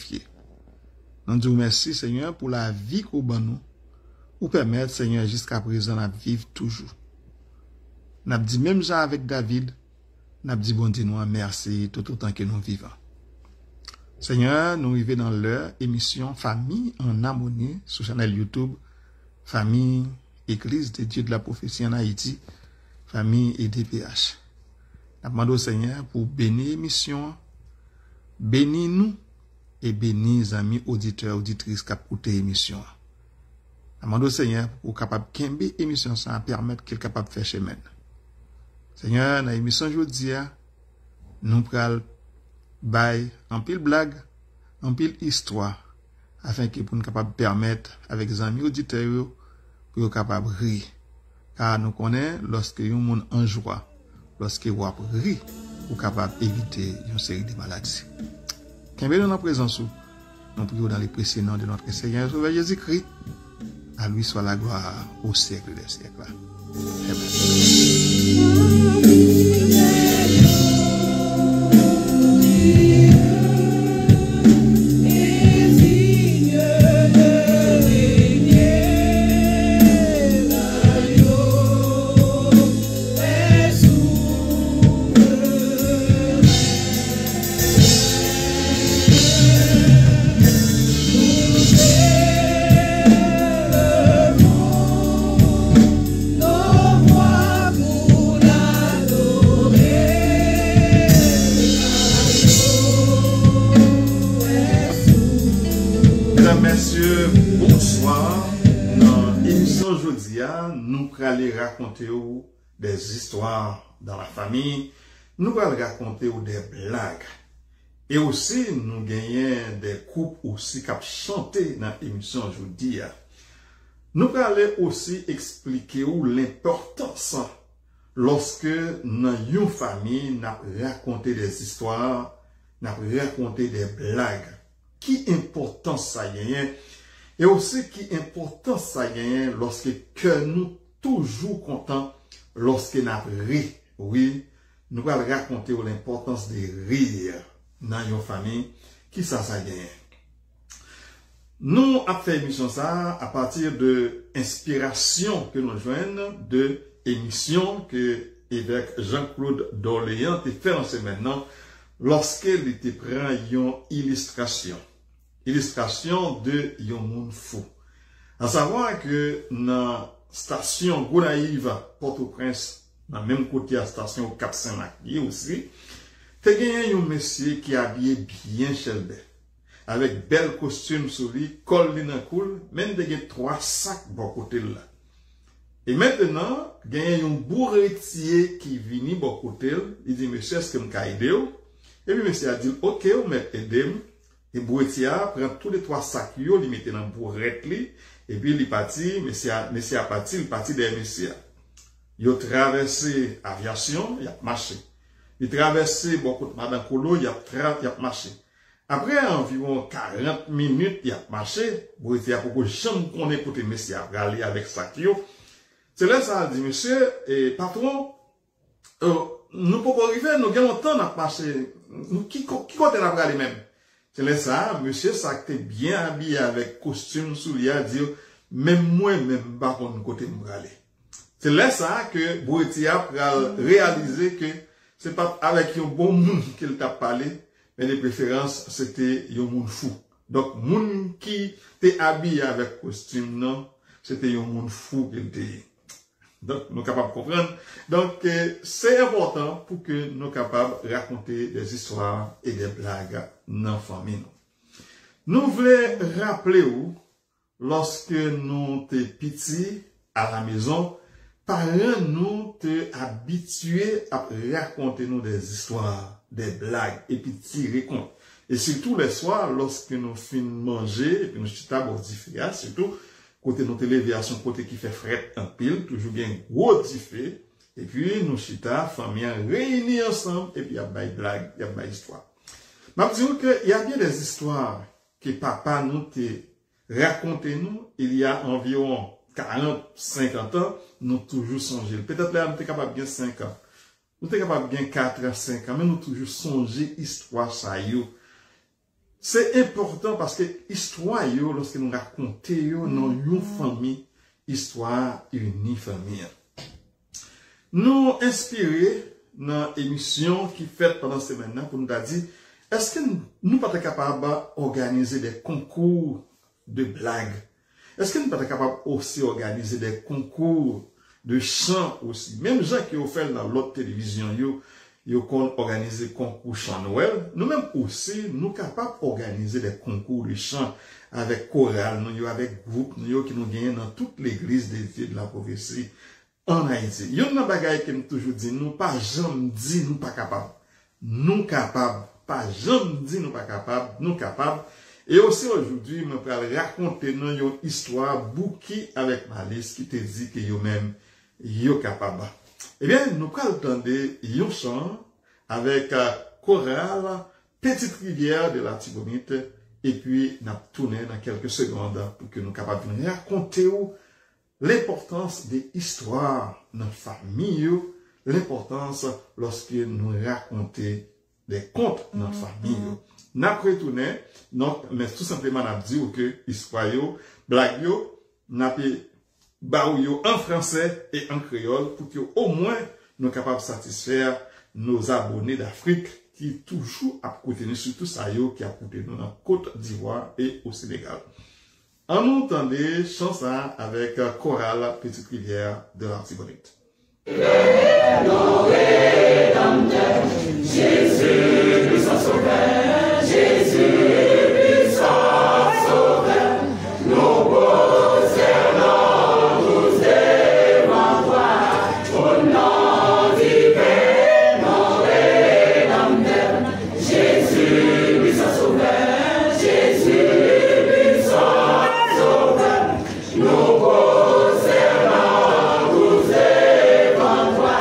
glorifier. Nous disons merci, Seigneur, pour la vie qu'on ban nous, ou permettre, Seigneur, jusqu'à présent, à vivre toujours. Nous avons dit, même Jean avec David, nous avons dit, bon Dieu, nous merci tout autant que nous vivons. Seigneur, nous arrivons dans leur émission Famille en harmonie sur channel YouTube, Famille Église de Dieu de la prophétie en Haïti, Famille EDPH. Nous demandons au Seigneur pour bénir l'émission, bénir nous et bénir les amis auditeurs, auditrices qui ont écouté l'émission. Nous demandons au Seigneur pour capable de émission sans permettre qu'il capable de faire chemin. Seigneur, dans l'émission aujourd'hui, nous prenons bay en pile blague, en pile histoire, afin que pour nous capable permettre avec les amis auditeurs pour nous capable rire. Car nous connaissons lorsque nous monde en joie, lorsque vous rire, vous capable éviter une série de maladies. Quand nous sommes en présence, nous prions dans les précieux noms de notre Seigneur Jésus-Christ. À lui soit la gloire au siècle des siècles. Messieurs, bonsoir. Dans l'émission aujourd'hui, nous allons raconter des histoires dans la famille, nous allons raconter des blagues. Et aussi, nous gagnons des couples aussi qui chanté dans l'émission aujourd'hui. Nous allons aussi expliquer l'importance lorsque dans une famille, nous raconter des histoires, nous raconter des blagues. Qui importance ça y est, et aussi qui importance ça y est lorsque que nous toujours contents lorsque nous rire. Oui, nous allons raconter l'importance de rire dans une famille. Qui ça y est? Nous avons fait émission ça à partir de inspiration que nous joignons de émission que évêque Jean-Claude d'Orléans te fait en ce maintenant lorsqu'il était prend une illustration de yon moun fou. À savoir que dans station Gonaïve Port-au-Prince, dans même côté à station Cap Saint-Marc aussi, te gagné un monsieur qui habillé bien chelbe, avec bel costume sur lui, col li nan cool, même te gagné 3 sacs bon côté là. Et maintenant, gagné un bourretier qui vini bon côté, il dit monsieur est-ce que m'ka aider? Et puis monsieur a dit OK, ou m'a aider. Et Boetia prend tous les 3 sacs, il les met dans bourrette, et puis il parti, monsieur a parti, il parti derrière monsieur. Il a traversé aviation, il a marché. Il a traversé beaucoup de Madame Colo, il a marché. Après environ 40 minutes, il a marché. Boetia pour que jamais qu'on ait pour monsieur a aller avec sac. C'est là ça a dit monsieur, et patron, nous pouvons arriver, nous avons temps à marcher. Qui compte la aller même? C'est là ça, monsieur s'acte bien habillé avec costume sous lui a dit, même moi, même pas qu'on côté m'aller. C'est là ça que Boetia a réalisé que c'est pas avec un bon monde qu'il t'a parlé, mais de préférence, c'était un monde fou. Donc, monde qui t'est habillé avec costume, non, c'était un monde fou qu'il était. Donc, nous sommes capables de comprendre. Donc, c'est important pour que nous soyons capables de raconter des histoires et des blagues dans la famille. Nous voulons rappeler où, lorsque nous étions petits à la maison, parents nous étaient habitués à raconter nous des histoires, des blagues, et puis tirer compte. Et surtout les soirs, lorsque nous finissons de manger, et puis nous chitons à surtout, côté notre élévation, côté qui fait fret en pile, toujours bien gros diffé, et puis nous chita, famille réunis ensemble, et puis il y a des blagues, il y a des histoires. Mais je dis qu'il y a bien des histoires que papa nous raconté nous, il y a environ 40, 50 ans, nous toujours songé. Peut-être là, nous sommes capables de bien 5 ans. Nous sommes capables de bien 4 à 5 ans, mais nous toujours songé histoire ça yo. c'est important parce que l'histoire, lorsque nous racontons dans une famille, histoire unie famille. Nous inspirer dans l'émission qui fait pendant cette semaine pour nous dire, est-ce que nous pas capables d'organiser des concours de blagues? Est-ce que nous pas capables aussi d'organiser des concours de chant aussi? Même gens qui ont fait dans l'autre télévision, ils ont organisé concours chant Noël. Nous-mêmes aussi, nous capables d'organiser des concours de chant avec chorale, nous, avec groupe, nous, qui nous gagnent dans toute l'église des dieux de la prophétie en Haïti. Il y a une bagaille qui nous toujours dit, nous pas jamais dit, nous pas capables. Nous capables. Pas jamais dit, nous pas capables. Nous capables. Et aussi aujourd'hui, je vais raconter une histoire bouquée avec Malice qui te dit que vous-même, vous capable. Eh bien, nous allons entendre un chant avec chorale Petite Rivière de la Tibonite. Et puis, nous allons tourner dans quelques secondes pour que nous soyons capables de raconter l'importance des histoires dans la famille, l'importance lorsque nous racontons des contes dans la famille. Nous allons retourner, mais tout simplement, nous allons dire que l'histoire, blague, nous allons en français et en créole pour que au moins nous soyons capables de satisfaire nos abonnés d'Afrique qui toujours a coûté surtout ça qui a coûté nous dans Côte d'Ivoire et au Sénégal. On entendait chanson avec chorale Petite Rivière de la Tibonite. Jésus, puissant sauveur, Jésus, puissant sauveur, nous possédons tous devant toi, au nom divin, nom rédempteur. Jésus, puissant sauveur, Jésus, puissant sauveur, nous possédons tous devant toi.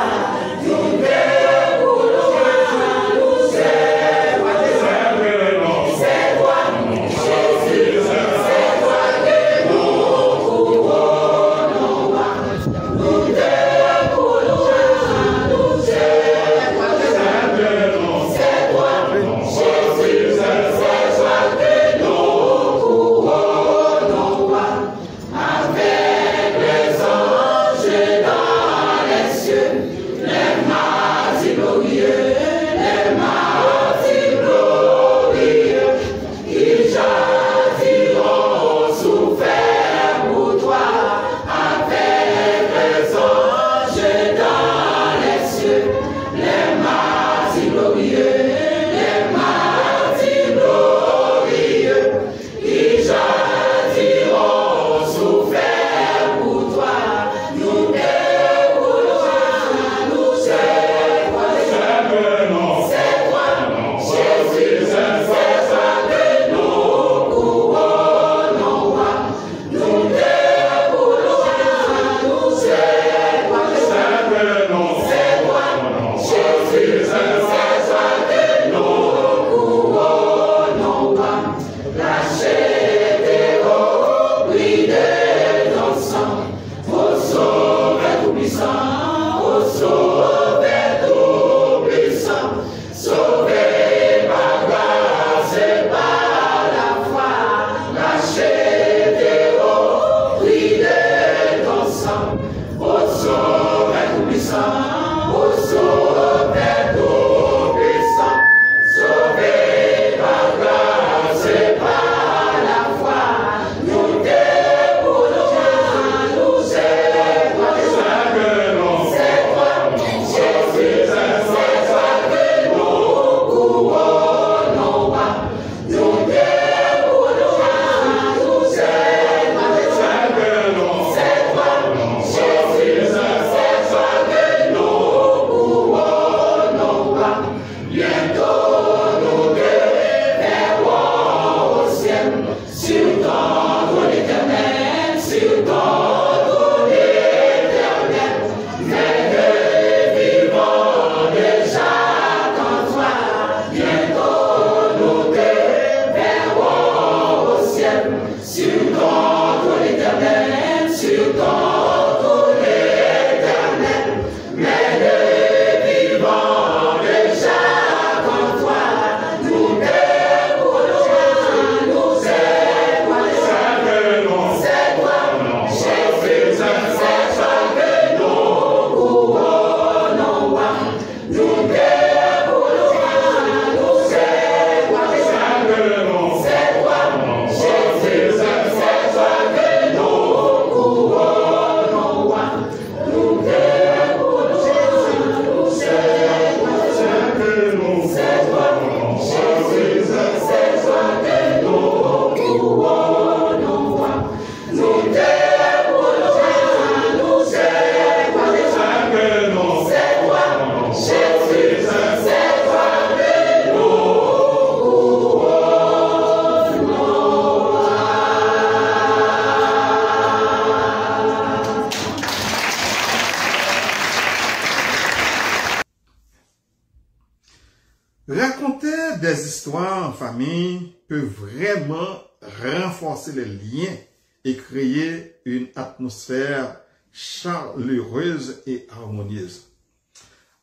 Raconter des histoires en famille peut vraiment renforcer les liens et créer une atmosphère chaleureuse et harmonieuse.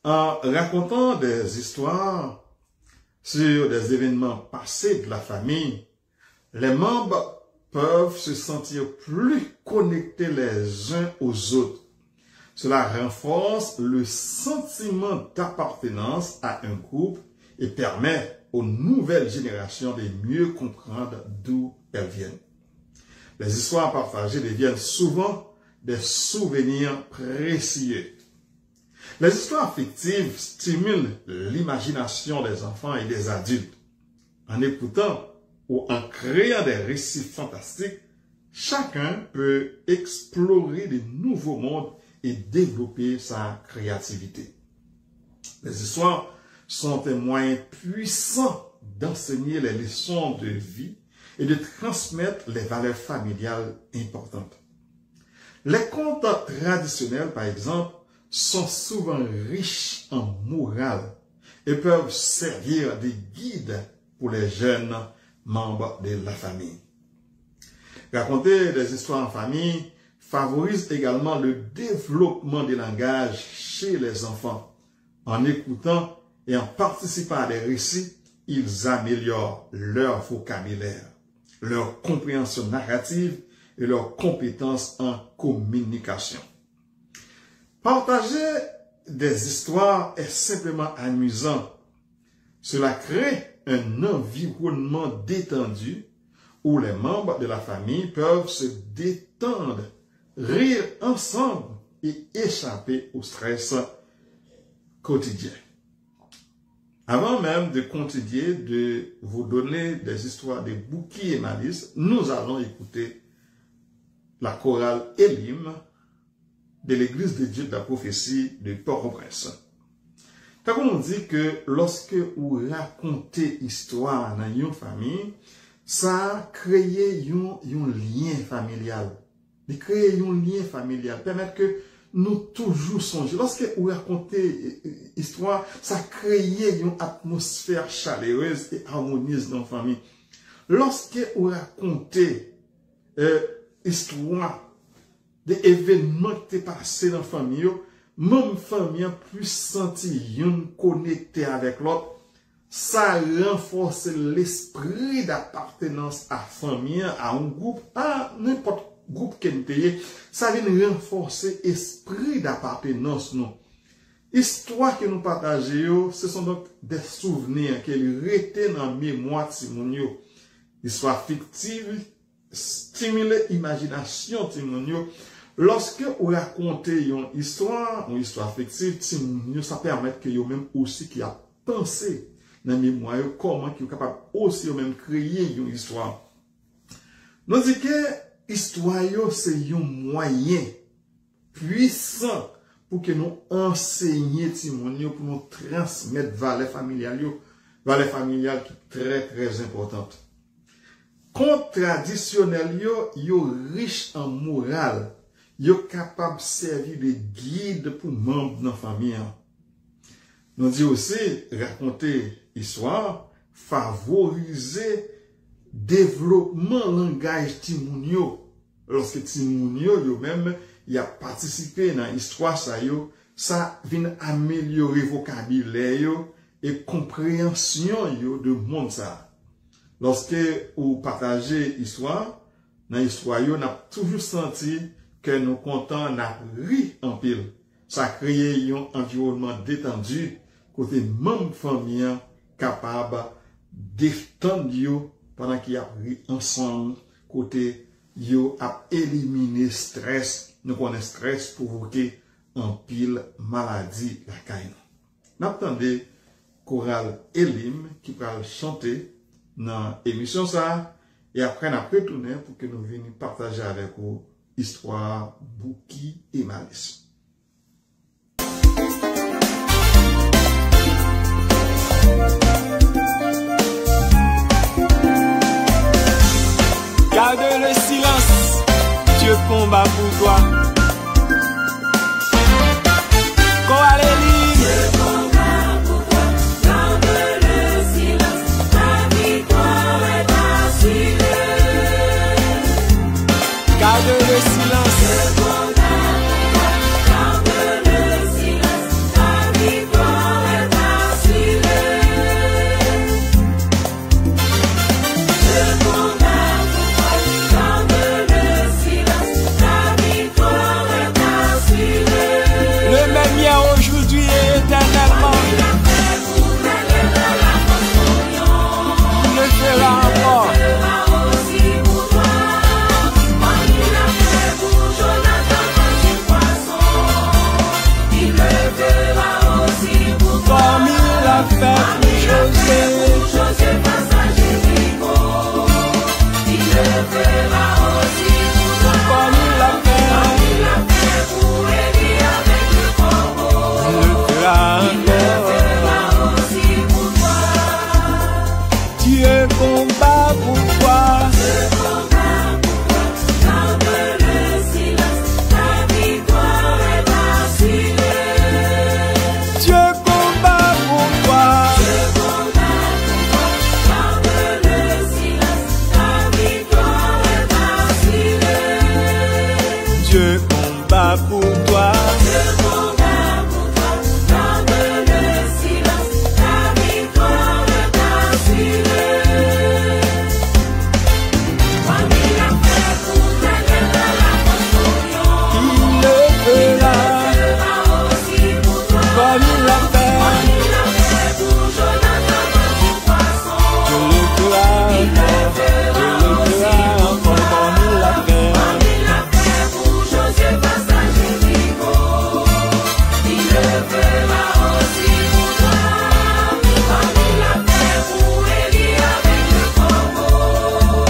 En racontant des histoires sur des événements passés de la famille, les membres peuvent se sentir plus connectés les uns aux autres. Cela renforce le sentiment d'appartenance à un groupe et permet aux nouvelles générations de mieux comprendre d'où elles viennent. Les histoires partagées deviennent souvent des souvenirs précieux. Les histoires fictives stimulent l'imagination des enfants et des adultes. En écoutant ou en créant des récits fantastiques, chacun peut explorer de nouveaux mondes et développer sa créativité. Les histoires sont un moyen puissant d'enseigner les leçons de vie et de transmettre les valeurs familiales importantes. Les contes traditionnels, par exemple, sont souvent riches en morale et peuvent servir de guide pour les jeunes membres de la famille. Raconter des histoires en famille favorise également le développement du langage chez les enfants. En écoutant et en participant à des récits, ils améliorent leur vocabulaire, leur compréhension narrative et leurs compétences en communication. Partager des histoires est simplement amusant. Cela crée un environnement détendu où les membres de la famille peuvent se détendre, rire ensemble et échapper au stress quotidien. Avant même de continuer de vous donner des histoires de Bouki et Malice, nous allons écouter la chorale Elim de l'Église de Dieu de la prophétie de Port-au-Prince. Quand on dit que lorsque vous racontez histoire dans une famille, ça crée un lien familial. De créer un lien familial, permettre que nous toujours songer. Lorsque vous racontez histoire, ça crée une atmosphère chaleureuse et harmonieuse dans la famille. Lorsque vous racontez histoire des événements qui sont passés dans la famille, même famille plus sentir connecté avec l'autre, ça renforce l'esprit d'appartenance à la famille, à un groupe, à n'importe groupe qui ça vient renforcer l'esprit d'appartenance. L'histoire que nous partageons, ce sont donc des souvenirs qui restent dans la mémoire de Timonio. L'histoire fictive stimule l'imagination de Timonio. Lorsque vous racontez une histoire fictive, Timonio, ça permet que vous même aussi qui a pensé dans la mémoire, comment vous êtes capable aussi de même créer une histoire. Nous disons que l'histoire, c'est un moyen puissant pour que nous enseignions Timonio, pour nous transmettre valeurs familiales qui sont très très importantes. Contes traditionnels, yo riche en morale, yo capable de servir de guide pour membres de la famille. Nous dit aussi raconter histoire, favoriser développement langage Timonio. Lorsque Timonio yo même y a participé dans l'histoire ça vient améliorer vocabulaire et compréhension de monde ça. Lorsque vous partagez l'histoire, dans l'histoire on a toujours senti que nous contents n'a ri en pile. Ça crée un environnement détendu côté même famille capable détendre pendant qu'il y a ri ensemble côté yo a éliminé stress. Nous connaissons stress provoqué en pile maladie la caille. N'attendez chorale Elim qui va chanter dans l'émission ça et après n'a retourner pour que nous venions partager avec vous histoire Bouki et Malice. Garde le silence, Dieu combat pour toi. Chorale Elim. Dieu combat pour toi, garde le fait pour Josué. Face à Jéricho, il le fera aussi pour toi. Comme il l'a fait pour Élie avec le corbeau. il le fera encore. Aussi pour toi. Dieu combat pour toi. Garde le silence, ta victoire est assurée. Dieu combat pour toi. Garde le silence, ta victoire est assurée. Dieu combat pour toi. Garde le silence, ta victoire est assurée. Comme il a fait pour Daniel dans la Constitution, Il le fera fera aussi pour toi. comme il l'a fait. Il a fait pour Jonathan dans le poisson. Je le ferai encore comme il l'a fait. Il a fait pour Josué face à Jéricho. Il le fera aussi pour toi. Comme il a fait pour Élie avec le corbeau.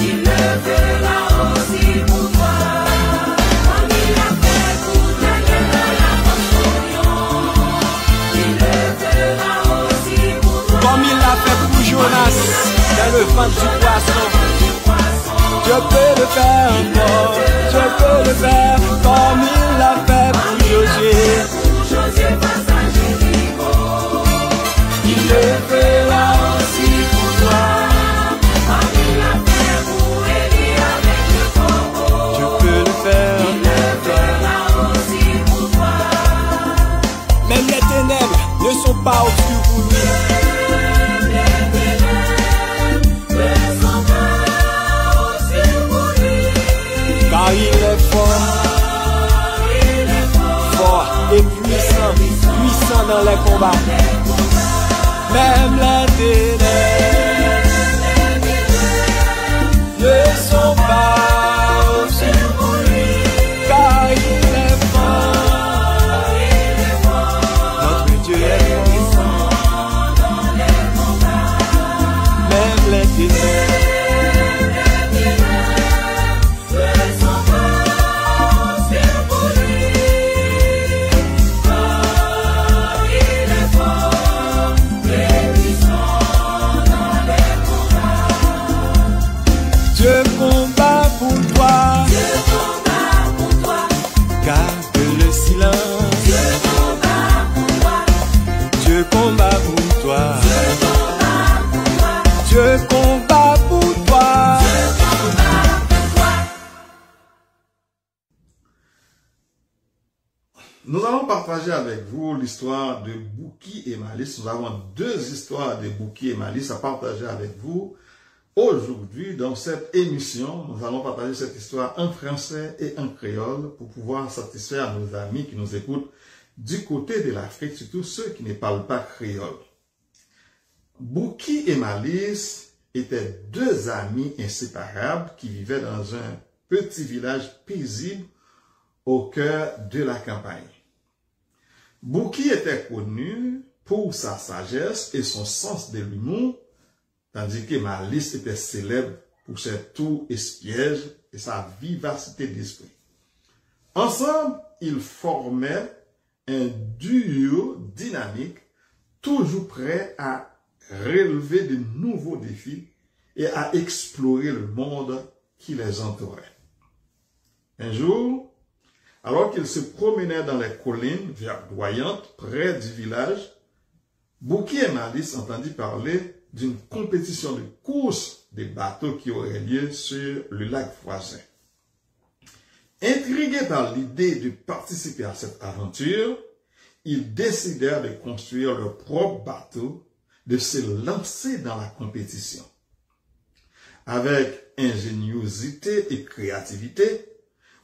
Il le fera aussi pour toi. Comme il a fait pour Daniel dans la Constitution. Il le fera aussi pour toi. Comme il l'a fait pour Jonas dans le ventre du poisson. Je peux le faire encore. Je peux le faire comme il l'a fait pour Josué. Josué face à Jéricho. Il le fera aussi pour toi. Comme il l'a fait pour Élie avec le corbeau. Je peux le faire Fera aussi pour toi. même les ténèbres ne sont pas obscures pour lui. Car il est fort et puissant dans les combats. Même les ténèbres ne sont pas obscures pour lui. Car il est fort. Notre Dieu est fort. Même les ténèbres Dieu combat pour toi. Garde le silence. Dieu combat pour toi. Dieu combat pour toi. Nous allons partager avec vous l'histoire de Bouki et Malice. Nous avons deux histoires de Bouki et Malice à partager avec vous. Aujourd'hui, dans cette émission, nous allons partager cette histoire en français et en créole pour pouvoir satisfaire nos amis qui nous écoutent du côté de l'Afrique, surtout ceux qui ne parlent pas créole. Bouki et Malice étaient deux amis inséparables qui vivaient dans un petit village paisible au cœur de la campagne. Bouki était connu pour sa sagesse et son sens de l'humour, tandis que Malice était célèbre pour ses tours espièges et sa vivacité d'esprit. Ensemble, ils formaient un duo dynamique, toujours prêt à relever de nouveaux défis et à explorer le monde qui les entourait. Un jour, alors qu'ils se promenaient dans les collines verdoyantes près du village, Bouki et Malice entendirent parler d'une compétition de course des bateaux qui aurait lieu sur le lac voisin. Intrigués par l'idée de participer à cette aventure, ils décidèrent de construire leur propre bateau, de se lancer dans la compétition. Avec ingéniosité et créativité,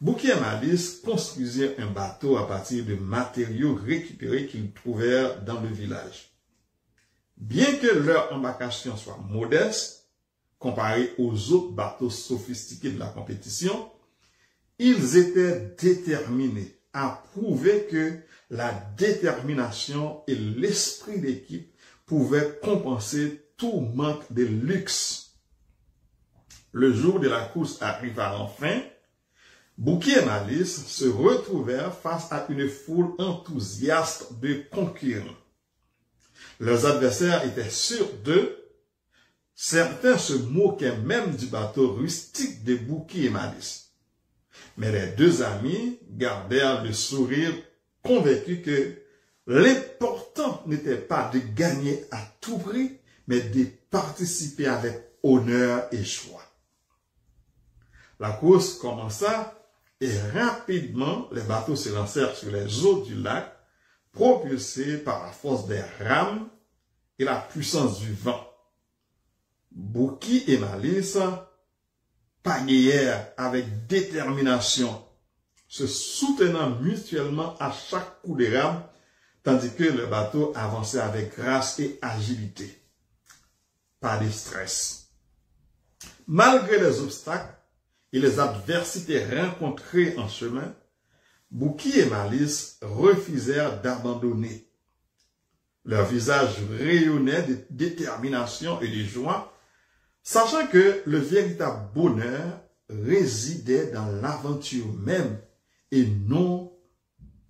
Bouki et Malice construisirent un bateau à partir de matériaux récupérés qu'ils trouvèrent dans le village. Bien que leur embarcation soit modeste, comparée aux autres bateaux sophistiqués de la compétition, ils étaient déterminés à prouver que la détermination et l'esprit d'équipe pouvait compenser tout manque de luxe. Le jour de la course arriva enfin. Bouki et Malice se retrouvèrent face à une foule enthousiaste de concurrents. Leurs adversaires étaient sûrs d'eux. Certains se moquaient même du bateau rustique de Bouki et Malice. Mais les deux amis gardèrent le sourire, convaincus que l'important n'était pas de gagner à tout prix, mais de participer avec honneur et joie. La course commença et rapidement les bateaux se lancèrent sur les eaux du lac, propulsés par la force des rames et la puissance du vent. Bouki et Malice pagayèrent avec détermination, se soutenant mutuellement à chaque coup de rame, tandis que le bateau avançait avec grâce et agilité. Pas de stress. Malgré les obstacles et les adversités rencontrées en chemin, Bouki et Malice refusèrent d'abandonner. Leur visage rayonnait de détermination et de joie, sachant que le véritable bonheur résidait dans l'aventure même et non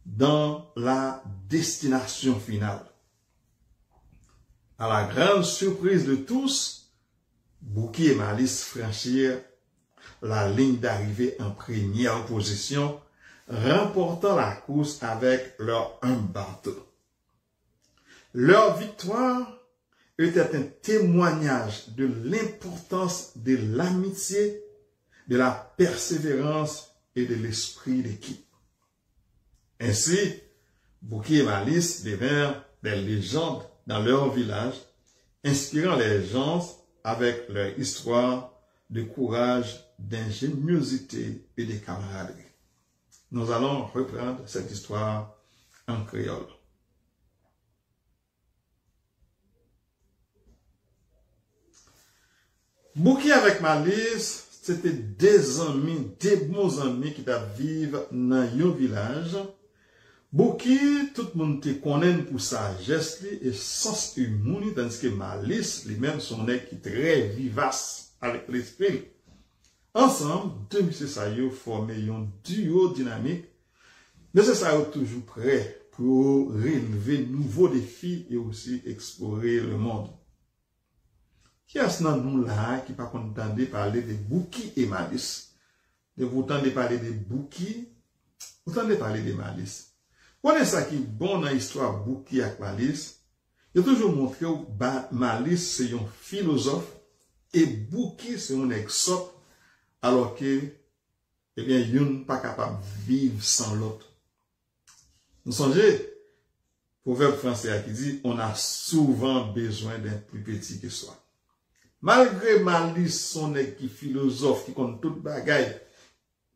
dans la destination finale. À la grande surprise de tous, Bouki et Malice franchirent la ligne d'arrivée en première position, remportant la course avec leur un bateau. Leur victoire était un témoignage de l'importance de l'amitié, de la persévérance et de l'esprit d'équipe. Ainsi, Bouki et Malice devinrent des légendes dans leur village, inspirant les gens avec leur histoire de courage, d'ingéniosité et de camaraderie. Nous allons reprendre cette histoire en créole. Bouki avec Malice, c'était des amis, des bons amis qui vivent dans un village. Bouki, tout le monde te connaît pour sa geste et sens humour, tandis que Malice, lui-même, son est qui très vivace avec l'esprit. Ensemble, deux messieurs Sayo formaient un duo dynamique. Monsieur Sayo toujours prêt pour relever de nouveaux défis et aussi explorer le monde. Qui est-ce dans nous là qui pas content de parler de Bouki et Malice? De vous entendre parler de Bouki, vous entendez parler de Malice. Vous est ça qui est bon dans l'histoire Bouki et Malice? Il a toujours montré que Malice c'est un philosophe et Bouki c'est un exope, alors que, eh bien, il n'est pas capable de vivre sans l'autre. Vous songez, proverbe français qui dit, on a souvent besoin d'un plus petit que soi. Malgré Malice, son qui philosophe, qui compte toute bagaille,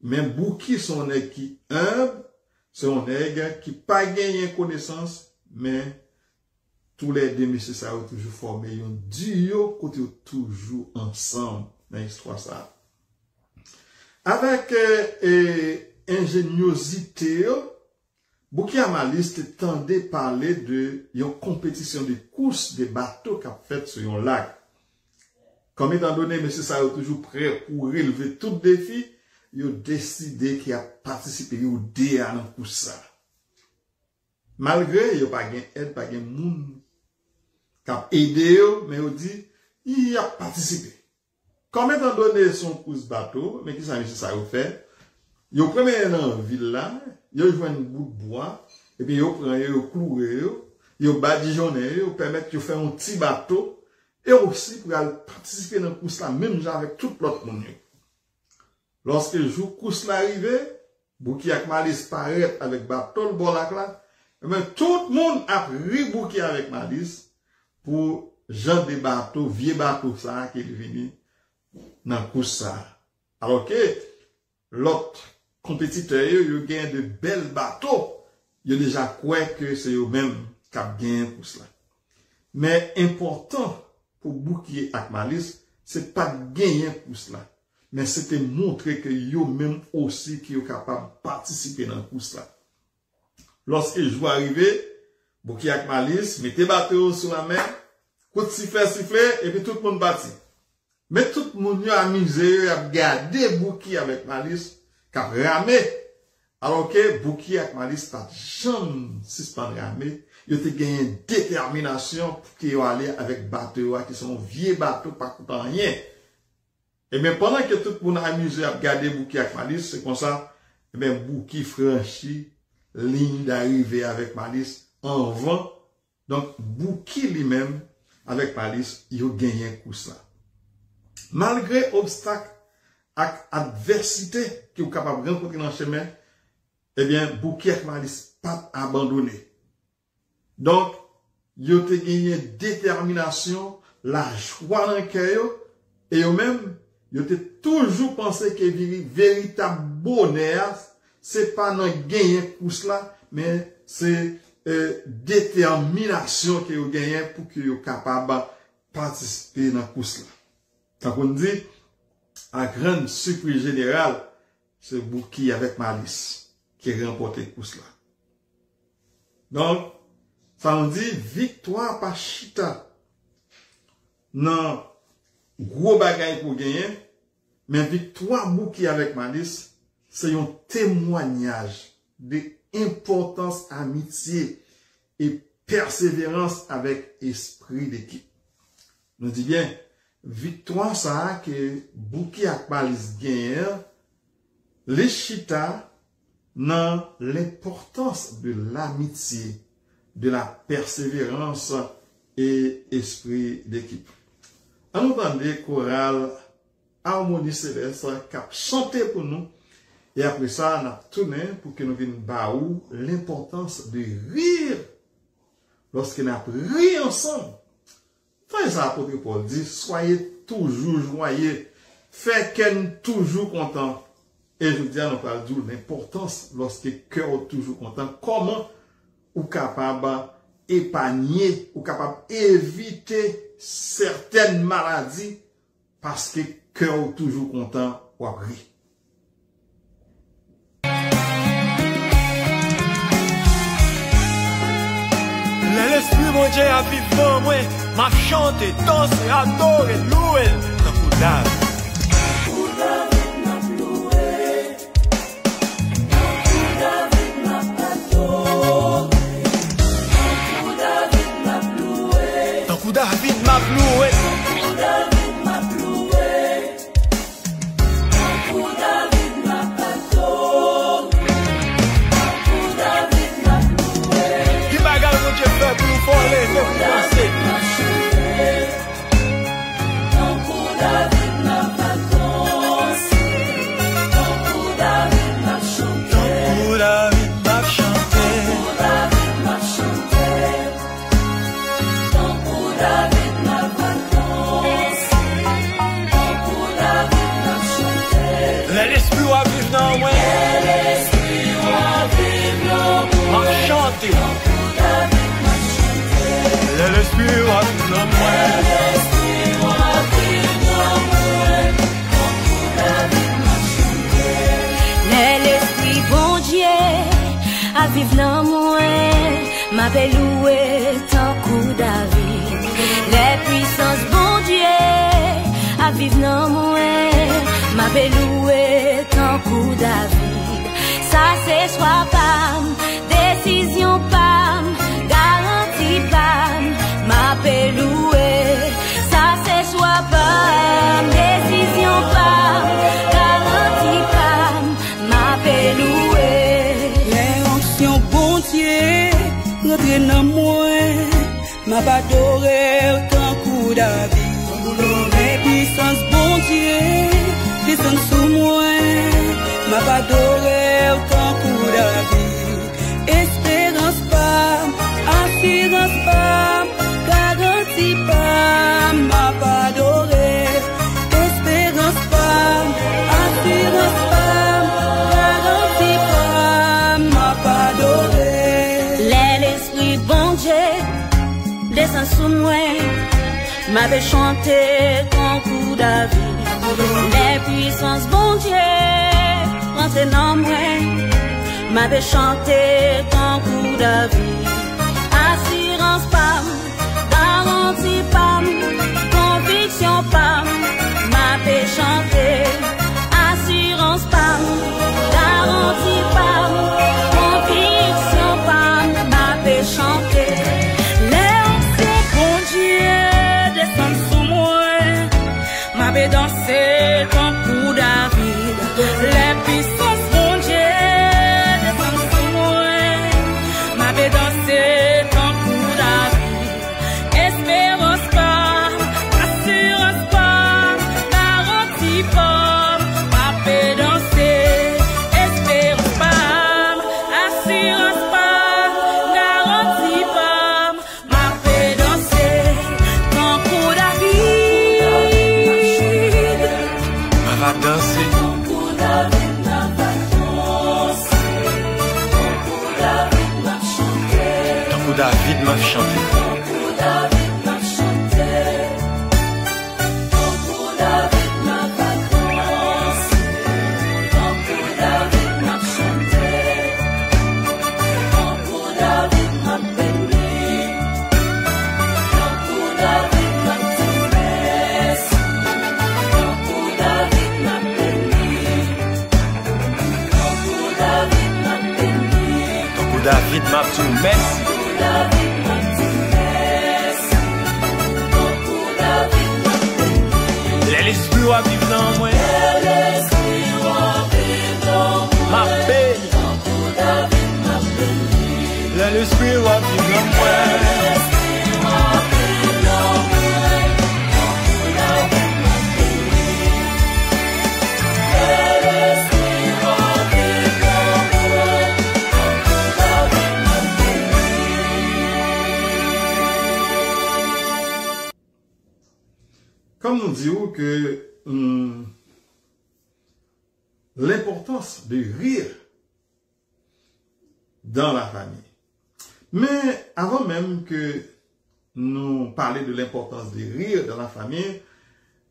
mais Bouki, son qui humble, son qui pas gagné connaissance, mais tous les deux messieurs ça ont toujours formé un duo, côté toujours ensemble dans l'histoire ça. Avec ingéniosité, Bouki et Malice tendait parler de une compétition de course de bateaux qu'a fait sur un lac. Comme étant donné, M. Sayo toujours prêt pour relever tout défi, il a décidé qu'il a participé au DA dans la course. Malgré, il n'y a pas d'aide, pas de monde qui a aidé, mais il dit, il a participé. Comme étant donné son course bateau, mais qui ça, M. Sayo fait, il a pris dans la ville là, il a joué un bout de bois, et puis il a pris, il a cloué, il a badigeonné, il a permis de faire un petit bateau, et aussi pour participer dans la course là, même avec tout l'autre monde. Lorsque le jour course là arrivé, Bouki et Malice paraît avec bateau le bon lac là, mais tout le monde a pris Bouki avec Malice pour genre des bateaux, vieux bateaux ça qui est venu dans la course ça. Alors que l'autre compétiteur, il gagne de belles bateaux, il a déjà quoi que c'est eux-mêmes qui ont gagné pour cela. Mais important pour Bouki et Malice, c'est pas gagner pour cela, mais c'était montrer que yo même aussi qui est capable de participer dans la course là. Lorsque le jour arrivé, Bouki et Malice mettaient bateau sur la mer coup de sifflet, et puis tout le monde bâti. Mais tout le monde a amusé, a gardé Bouki avec malice, qu'a ramé. Alors que Bouki avec malice, pas jamais suspendre ramé. Il a gagné une détermination pour qu'il aller avec bateau, qui sont vieux bateaux, pas coûtant rien. Et bien, pendant que tout le monde a amusé à garder Bouki avec malice, c'est comme ça, et bien, Bouki franchit ligne d'arrivée avec malice en vent. Donc, Bouki lui-même, avec malice, il a gagné un coup ça. Malgré obstacles et adversité qui est capable de rencontrer dans le chemin, eh bien, Bouki avec malice pas abandonné. Donc, il a gagné détermination, la joie dans le cœur, et eux-mêmes, ils ont toujours pensé que le véritable bonheur, c'est pas dans gagner pour cela, mais c'est détermination qu'ils ont gagné pour qu'ils soient capables de participer dans ce là. Donc on dit, à grande surprise générale, c'est Bouki avec malice qui a remporté le coup là. Donc, ça on dit victoire par chita. Non, gros bagaille pour gagner, mais victoire Bouki avec malice, c'est un témoignage de importance, amitié et persévérance avec esprit d'équipe. Nous dit bien, victoire ça que Bouki avec malice gagne, les chita dans l'importance de l'amitié, de la persévérance et esprit d'équipe. On entend des chorales Harmonie Céleste qui a chanté pour nous. Et après ça, on a tourné pour que nous venions baou l'importance de rire. Lorsqu'on a ri ensemble. Frère, ça, apôtre Paul dit, soyez toujours joyeux. Faites qu'elle toujours content. Et je vous dis, nous parlons de l'importance lorsque le cœur est toujours content. Comment ou capable épargner ou capable éviter certaines maladies parce que cœur est toujours content ou rire. L'esprit mon Dieu a vivre dans moi, m'a chanté, dansé, adoré, loué, dans tout d'âge. David m'a ploué. David m'a ploué. David m'a pardonné. David m'a ploué. Qui bagarre mon Dieu fait pour nous voler, fait pour danser. David m'a pardonné. David m'a chanté. David m'a chanté. David m'a chanté. David m'a vacances, pour David m'a chanté. L'esprit va vivre dans moi. L'esprit va vivre dans moi. M'a chanté. Pour David m'a chanté. L'esprit va vivre dans moi. L'esprit va vivre dans moi. Pour David m'a chanté. L'esprit bon Dieu a vivre dans moi. Ma belle loué tant coup David. Les puissances bon Dieu à vivre dans moi. Ma belle loué tant coup David. Ça c'est soit pam, décision pam, garantie pam. Ma belle loué. Ça c'est soit pam, décision pam, garantie pam. Ma belle loué. Les onctions bon Dieu rentre dans moi. M'a pas adoré autant que David. Les puissances bon Dieu descendent sous moi. M'a pas adoré autant que David. Espérance pas, assurance pas, garantie pas. M'a pas adoré. Espérance pas, assurance pas, garantie pas. M'a pas adoré. L'esprit bon Dieu descend sous moi, m'avait chanté ton coup David. Les puissances bon Dieu rentrent dans moi, m'avait chanté ton coup David. Assurance pas, garantie pas. Merci. L'esprit va vivre dans moi. Ma peine. L'esprit va vivre dans moi. Comme nous disons que l'importance de rire dans la famille. Mais avant même que nous parlions de l'importance de rire dans la famille,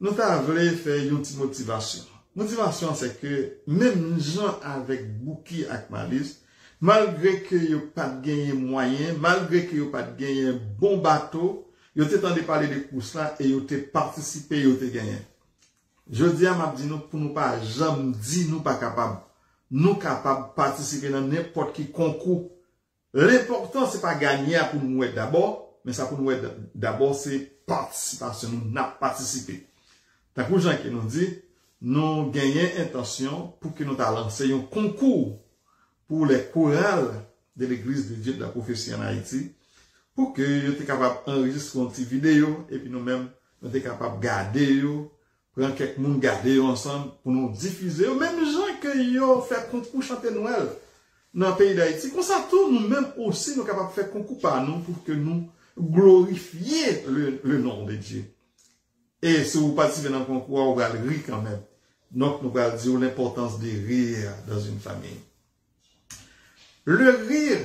nous voulu faire une petite motivation. Motivation, c'est que même gens avec bouki et malice, malgré que vous pas gagné moyen, malgré que vous pas gagné bon bateau, vous avez tenté de parler de courses là et vous avez participé, vous avez gagné. Je dis à ma dit nous pour nous pas jamais dire nous pas capable. Nous capables de participer dans n'importe quel concours. L'important c'est pas gagner pour nous être d'abord, mais ça pour nous être d'abord c'est participation. Nous n'a participé. T'as pour gens qui nous dit nous gagnons intention pour que nous ta lancé un concours pour les chorales de l'église de Dieu de la prophétie en Haïti. Pour que vous soyez capable d'enregistrer une petite vidéo et puis nous-mêmes, nous sommes capables de garder, prendre quelques monde garder ensemble pour nous diffuser. Même gens que vous fait concours chanter Noël dans le pays d'Haïti. Comme ça, tout nous-mêmes aussi, nous sommes capables de faire concours par nous pour que nous glorifions le nom de Dieu. Et si vous participez dans le concours, vous allez rire quand même. Donc, nous allons dire l'importance de rire dans une famille. Le rire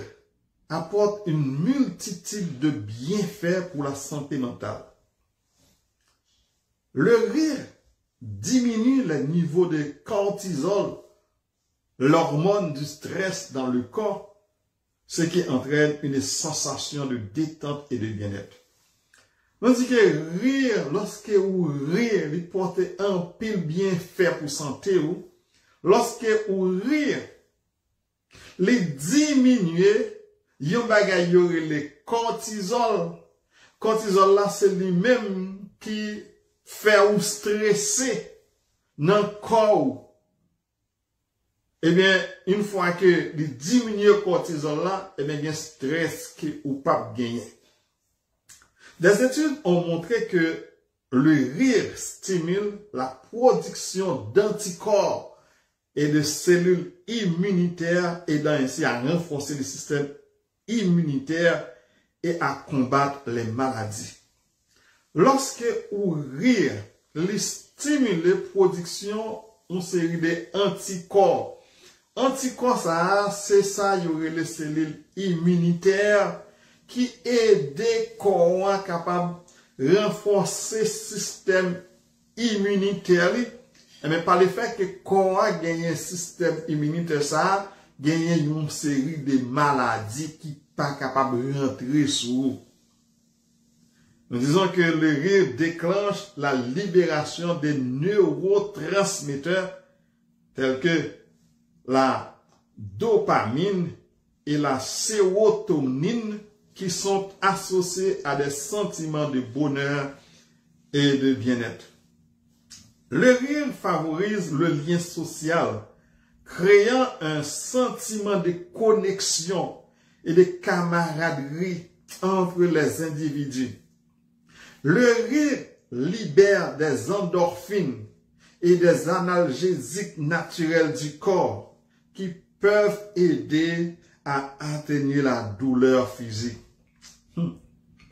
apporte une multitude de bienfaits pour la santé mentale. Le rire diminue le niveau de cortisol, l'hormone du stress dans le corps, ce qui entraîne une sensation de détente et de bien-être. On dit que rire, lorsque vous rire, il porte un pile bienfait pour santé ou, lorsque vous rire, les diminuer, yon bagay yore le cortisol. Cortisol là, c'est lui-même qui fait ou stresser dans le corps. Eh bien, une fois que il diminue le cortisol là, eh bien, il y a un stress qui ou pas gagner. Des études ont montré que le rire stimule la production d'anticorps et de cellules immunitaires, aidant ainsi à renforcer le système immunitaire et à combattre les maladies. Lorsque vous rire, il stimule la production d'une série d'anticorps. Anticorps, ça, c'est ça, il y aurait les cellules immunitaires qui aident le corps capable de renforcer le système immunitaire. Mais par le fait que le corps a gagné un système immunitaire, ça, gagner une série de maladies qui pas capable de rentrer sous. Nous disons que le rire déclenche la libération des neurotransmetteurs tels que la dopamine et la sérotonine qui sont associés à des sentiments de bonheur et de bien-être. Le rire favorise le lien social, créant un sentiment de connexion et de camaraderie entre les individus. Le rire libère des endorphines et des analgésiques naturels du corps qui peuvent aider à atténuer la douleur physique.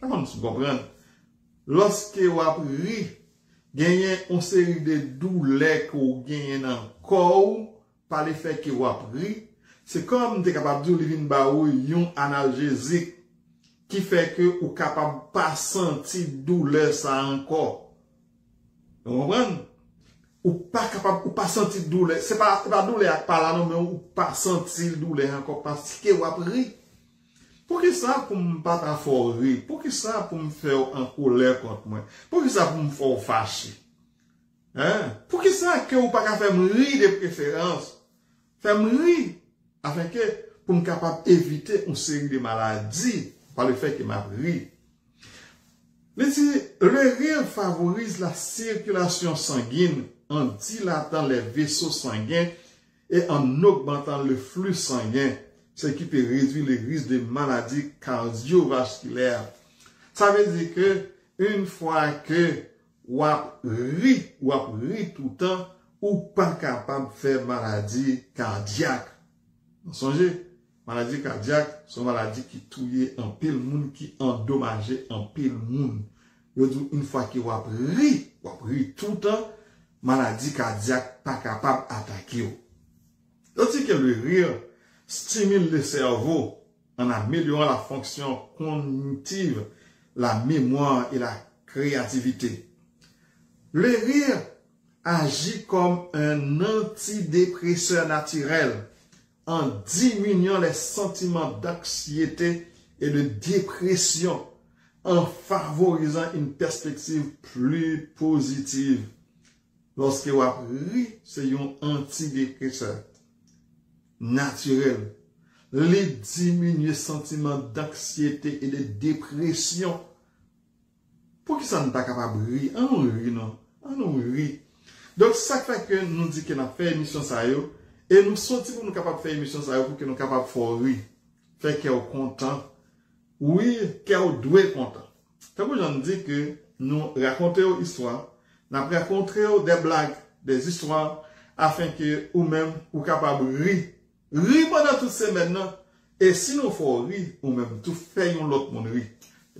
Comment nous comprenons? Lorsque vous avez gagné une série de douleurs que vous gagnez dans le corps, par le fait que vous avez pris, c'est comme vous êtes capable de dire un analgésique qui fait que vous êtes capable de pas sentir douleur ça encore. Vous comprenez? Ou pas capable, ou pas sentir douleur. C'est pas douleur par là, non, mais ou pas sentir douleur encore parce que vous avez pris. Pour que ça, pour me pas fort rire? Pour que ça, pour me faire en colère contre moi? Pour que ça, pour me faire fâcher? Hein? Pour que ça, que vous pas faire me rire de préférence? Faire me rire, afin que pour me capable d'éviter une série de maladies par le fait que m'a ri. Le rire favorise la circulation sanguine en dilatant les vaisseaux sanguins et en augmentant le flux sanguin, ce qui peut réduire le risque de maladies cardiovasculaires. Ça veut dire que une fois que ou ri tout le temps, ou pas capable de faire maladie cardiaque. Vous songez, maladie cardiaque, sont maladies qui touillent en pile monde, qui endommagent en pile monde. Une fois que vous ri tout le temps, maladie cardiaque pas capable d'attaquer. Tandis que le rire stimule le cerveau en améliorant la fonction cognitive, la mémoire et la créativité. Le rire agit comme un antidépresseur naturel en diminuant les sentiments d'anxiété et de dépression, en favorisant une perspective plus positive. Lorsque vous rire, c'est un antidépresseur naturel. Les diminuer sentiments d'anxiété et de dépression. Pour qui ça n'est pas capable de rire? On rit, non? On rit. Donc, ça fait que nous dit que nous avons fait émission ça yo, et nous sortis pour nous capables de faire émission ça yo, pour que nous capables de faire rire. Fait que nous content. Oui, que nous doit content. Fait que j'en dis que nous racontons une histoire, nous racontons des blagues, des histoires, afin que vous-même, vous capable de rire. Rire pendant toutes ces maintenant. Et si nous faut rire, ou même tout faire l'autre monde rire.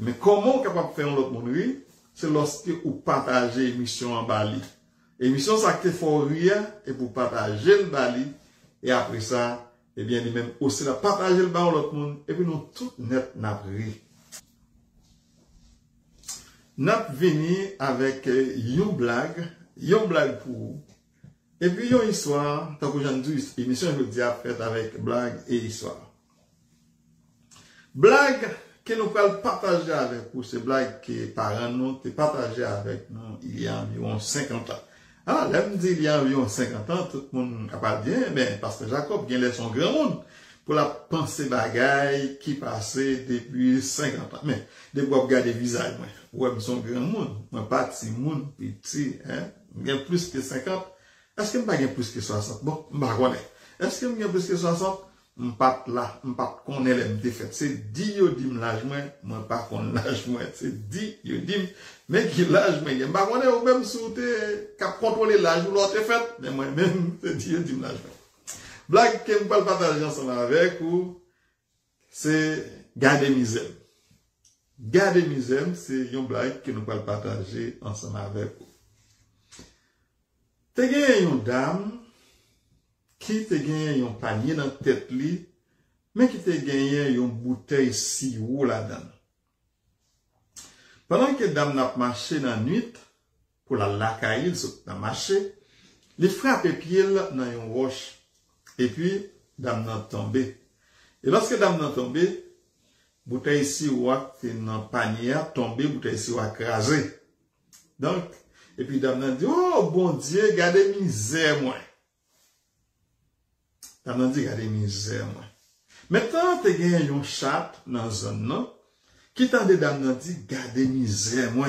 Mais comment vous capable de faire l'autre monde rire? C'est lorsque vous partagez l'émission en Bali. L'émission, ça que faut rire, et pour partager le Bali. Et après ça, eh bien, lui-même aussi la partager le Bali à l'autre monde. Et puis nous, tout net, n'a rire. N'a venu avec une blague pour vous. Et puis, une histoire, tant que j'en dis, l'émission, je vous dis, faite avec blague et histoire. Blague que nous pouvons partager avec vous, c'est blague que parents nous ont partagé avec nous il y a environ 50 ans. Alors, là, me dit il y a environ 50 ans, tout le monde n'a pas bien, mais parce que Jacob vient son grand monde pour la pensée bagaille qui passait depuis 50 ans. Mais, depuis qu'on regarde le visage, moi, ouais, son grand monde, moi, pas petit monde, petit, hein, il y a plus que 50. Est-ce que je n'ai pas plus que 60? Bon, je ne sais pas. Est-ce que je n'ai plus que 60? Je ne sais pas là, je ne sais pas qu'on est les défaites. C'est 10 yo dim l'âge moins, moi pas qu'on l'âge moins. C'est 10 yo dim, mais qui l'âge moins. Je ne sais pas qu'on est au même sous cap contrôler l'âge ou l'autre fait, mais moi-même, c'est 10 yo dim l'âge moins. Blague que je vais partager ensemble avec vous, c'est garder misère. Garder misère, c'est une blague que nous allons partager ensemble avec vous. Te gen yon dame qui te gen yon panier dans tête li, mais qui te gen yon bouteille sirop là-dedans. Pendant que dame n'a marché dans la nuit, pour la lacaille, dans marché, il frappe pied dans yon roche. Et puis, dame n'a tombé. Et lorsque dame n'a tombé, bouteille sirop qui dans panier tombé, bouteille sirop écrasé. Donc, et puis, dame n'a dit, oh, bon Dieu, gardez misère, moi. Dame n'a dit, gardez misère, moi. Maintenant, te gen yon chat dans zone, non? Qui t'a dit, dame n'a dit, gardez misère, moi.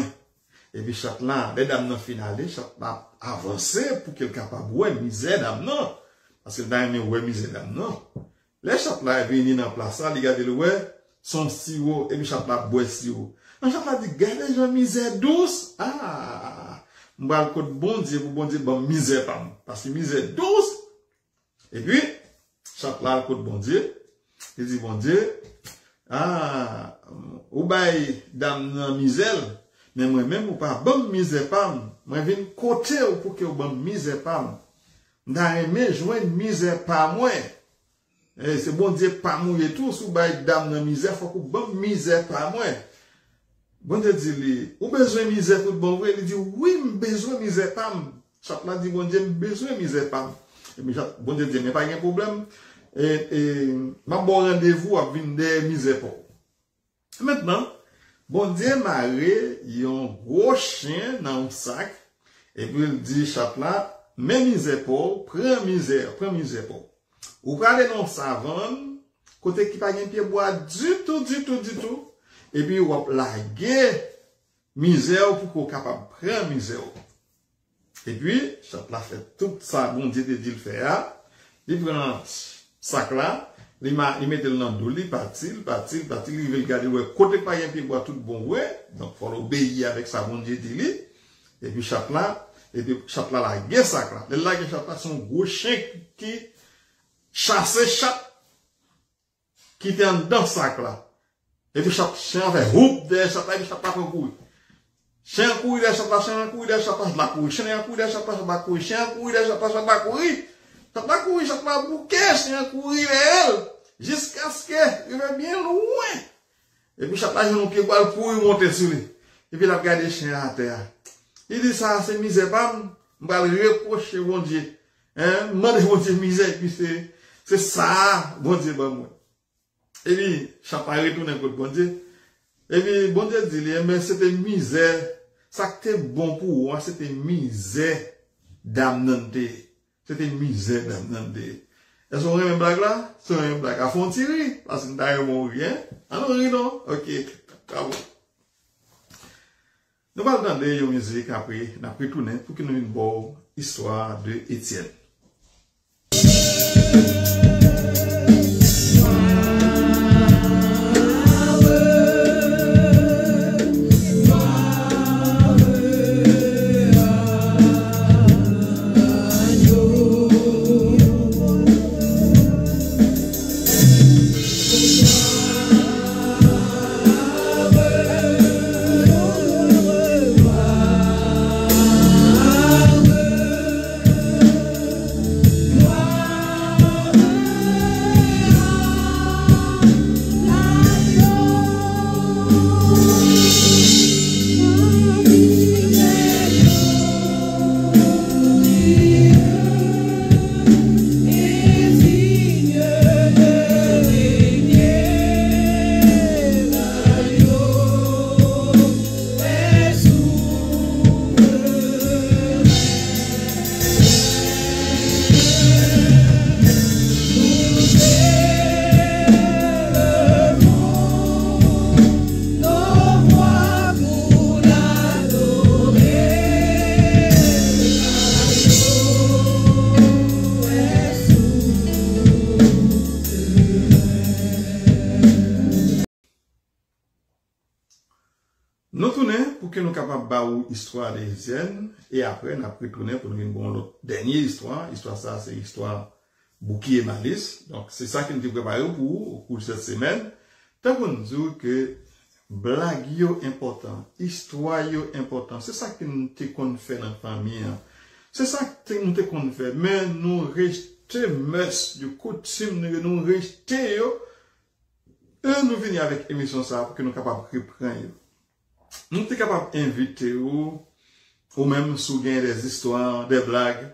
Et puis, chat là, les dames n'a finalé, chat là, avancé pour qu'elle capable, ouais, misère, dame, non. Parce que dame, ouais, misère, dame, non. Les chats là, venu dans la place, là, ils gardent le ouais, son sirop, et puis, chat là, boit sirop. Un chat là dit, gardez yon misère douce. Ah! M'bal côté bon Dieu pour bon Dieu bon misère pas parce que misère douce et puis chaque là côté bon Dieu il dit bon Dieu ou bay dame nan misère mais moi même ou pas bon misère pas moi viens côté pour que bon misère pas n'a aimé joindre misère pas moi et c'est bon Dieu pas mourir tout sous bay dame nan misère faut que bon misère pas moi. Bon Dieu dit, ou besoin misère tout bon vrai, il dit, oui, besoin misère pam. Chaque là dit, bon Dieu, besoin misère pam. Et puis, bon Dieu dit, mais pas de problème. Et, ma bon rendez-vous a venu des misères pour. Maintenant, bon Dieu m'a yon gros chien dans un sac, et puis il dit, chaque là, mais misère pour, prends misère pour. Ou aller dans savane, côté qui pas un pied bois du tout. Et puis, on va laguer misère pour qu'on capable de prendre misère. Et puis, Chapla fait tout ça, bon Dieu te dit le faire. Il prend sac là, il met le nom d'eau, il partit, il veut regarder, côté pas un pied bois tout bon, ouais. Donc, faut l'obéir avec ça, bon Dieu dit. Et puis, Chapla la guerre sac là. Le lac Chapla, son gros chien qui chassait chat, qui était dans sac là. Et puis, chien fait roup de Chapla, et puis Chapla fait couille. Chien couille de Chapla, la couille. Chien couille de Chapla, la couille. Chien couille de Chapla, la couille. Chapla bouquet, chien couille elle. Jusqu'à ce qu'il va bien loin. Et puis, Chapla, il a un pied bois pour monter sur lui. Et puis, il a regardé le chien à terre. Il dit ça, c'est misère, je vais le reprocher, bon Dieu. Hein, demandez bon Dieu misère, et puis c'est ça, bon Dieu, bon moi. Et puis, Chapla retourne contre bon Dieu. Et puis, bon Dieu dit, mais c'était misère. Ça qui était bon pour moi, c'était misère d'amnante. C'était misère d'amnante. Est-ce qu'on a une blague là? C'est une blague à fond tirer. Parce que nous n'avons rien. Ah non, rien non? Ok, bravo. Nous allons entendre une musique après, nous allons retourner pour que nous ayons une bonne histoire de Étienne. Nous tournons pour que nous capables de l'histoire d'Étienne et après nous retourner pour nous une bonne dernière histoire. L'histoire ça c'est l'histoire Bouki et Malice. Donc c'est ça que nous avons préparé pour au cours de cette semaine. Tant qu'on nous dit que blague yo important, histoire yo important, c'est ça que nous te fait dans la famille. C'est ça que nous te fait. Mais nous restons mœurs du coutume, nous restons yo. Et nous venons avec émission ça pour que nous capables de reprendre. Nous sommes capables d'inviter ou même sous des histoires, des blagues,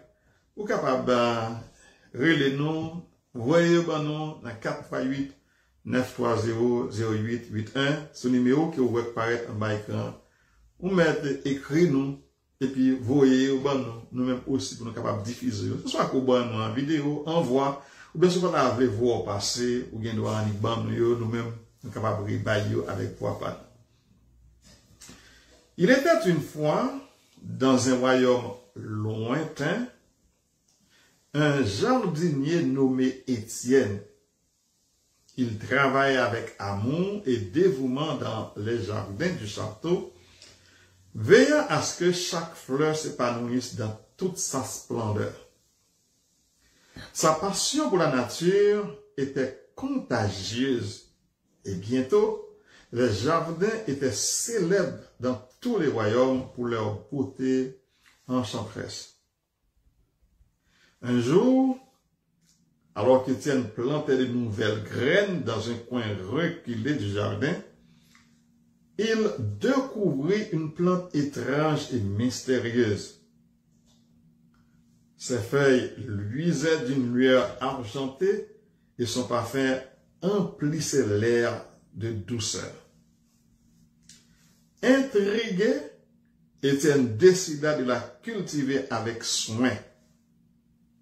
ou capables de relayer nous, voyez nous dans 4x8 930 0881, ce numéro qui vous apparaître en bas écran, ou mettre écrit nous, et puis voyez nous-mêmes aussi pour nous capables de diffuser, que ce soit qu'on voit en vidéo, en voix, ou bien souvent la voix passer, ou bien nous-mêmes, nous capables de rebailler avec voix par. Il était une fois, dans un royaume lointain, un jardinier nommé Étienne. Il travaillait avec amour et dévouement dans les jardins du château, veillant à ce que chaque fleur s'épanouisse dans toute sa splendeur. Sa passion pour la nature était contagieuse et bientôt, les jardins étaient célèbres dans tous les royaumes pour leur beauté enchanteresse. Un jour, alors qu'Étienne plantait de nouvelles graines dans un coin reculé du jardin, il découvrit une plante étrange et mystérieuse. Ses feuilles luisaient d'une lueur argentée et son parfum emplissait l'air de douceur. Intrigué, Étienne décida de la cultiver avec soin.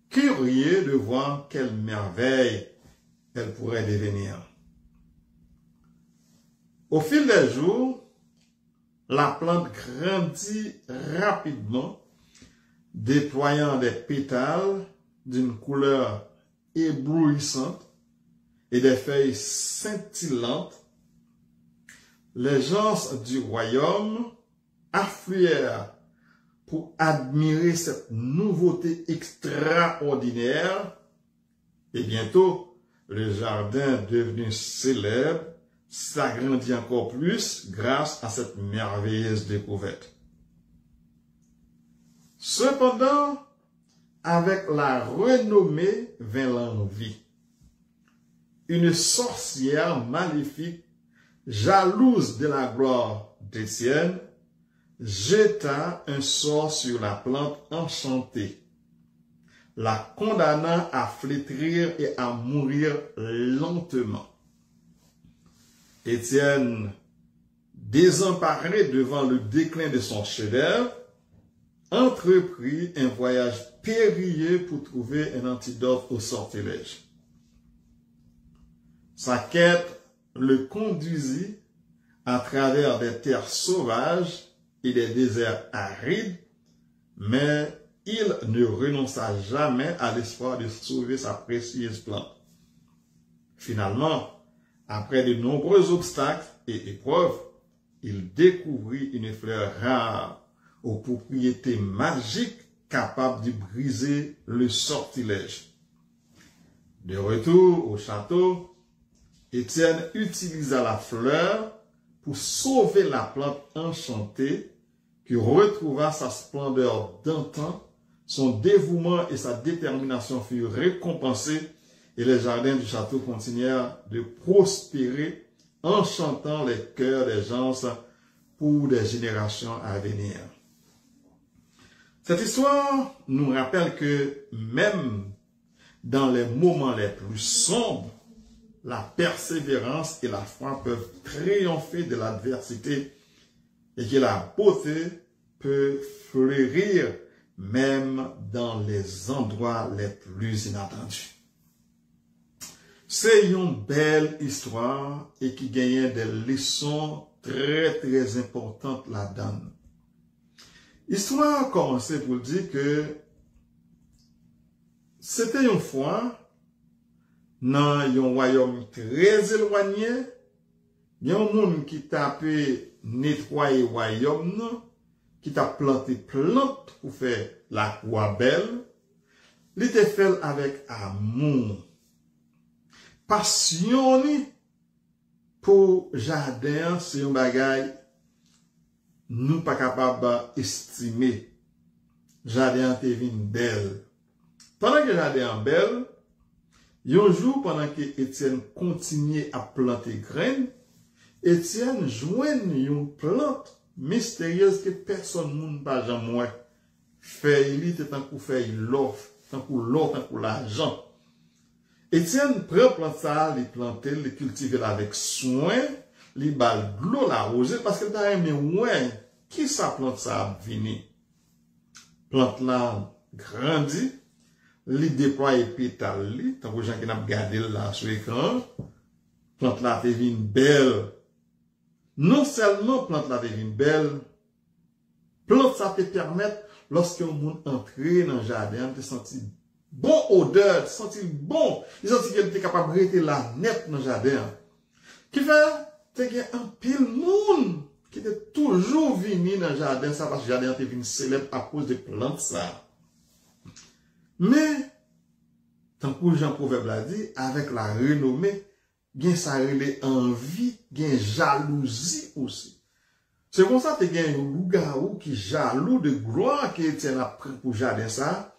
Curieux de voir quelle merveille elle pourrait devenir. Au fil des jours, la plante grandit rapidement, déployant des pétales d'une couleur éblouissante et des feuilles scintillantes. Les gens du royaume affluèrent pour admirer cette nouveauté extraordinaire, et bientôt, le jardin devenu célèbre s'agrandit encore plus grâce à cette merveilleuse découverte. Cependant, avec la renommée vint l'envie. Une sorcière maléfique, jalouse de la gloire d'Étienne, jeta un sort sur la plante enchantée, la condamnant à flétrir et à mourir lentement. Étienne, désemparé devant le déclin de son chef-d'œuvre, entreprit un voyage périlleux pour trouver un antidote au sortilège. Sa quête le conduisit à travers des terres sauvages et des déserts arides, mais il ne renonça jamais à l'espoir de sauver sa précieuse plante. Finalement, après de nombreux obstacles et épreuves, il découvrit une fleur rare aux propriétés magiques capables de briser le sortilège. De retour au château, Étienne utilisa la fleur pour sauver la plante enchantée qui retrouva sa splendeur d'antan. Son dévouement et sa détermination furent récompensés et les jardins du château continuèrent de prospérer, enchantant les cœurs des gens pour des générations à venir. Cette histoire nous rappelle que même dans les moments les plus sombres, la persévérance et la foi peuvent triompher de l'adversité et que la beauté peut fleurir même dans les endroits les plus inattendus. C'est une belle histoire et qui gagne des leçons très importantes là-dedans. L'histoire a commencé pour dire que c'était une fois dans un royaume très éloigné, il y a un monde qui t'a pu nettoyer le royaume, qui t'a planté plantes pour faire la croix belle. Il était fait avec amour, passionné pour jardin, c'est un bagage nous pas capable d'estimer. Jardin te vin belle. Pendant que jardin belle, un jour, pendant que Étienne continuait à planter graines, Étienne joignit une plante mystérieuse que personne ne va jamais faire. Il était tant qu'on fait l'offre, tant qu'on l'argent. Étienne prend plante ça, il planter, il cultiver avec soin, il bal de l'eau l'arroser parce que t'as aimé ouais, qui ça plante ça venir. Plante là grandit, il déploie les pétales, tant que gens qui n'a regardé là sur l'écran, plante là devient belle. Non seulement plante là devient belle, plante ça te permettre lorsque un monde entre dans le jardin, de sentir bon odeur, de sentir bon, de sentir qu'elle était capable de rester là net dans le jardin. Qui fait, t'es un pile monde qui était toujours venu dans le jardin, ça parce que le jardin était venu célèbre à cause de plantes ça. Mais, tant que Jean Proverbe l'a dit, avec la renommée, gen ça relè envie, gen jalousie aussi. C'est comme ça que gen un loup-garou qui jaloux de gloire qui Étienne a pris pour jardin ça.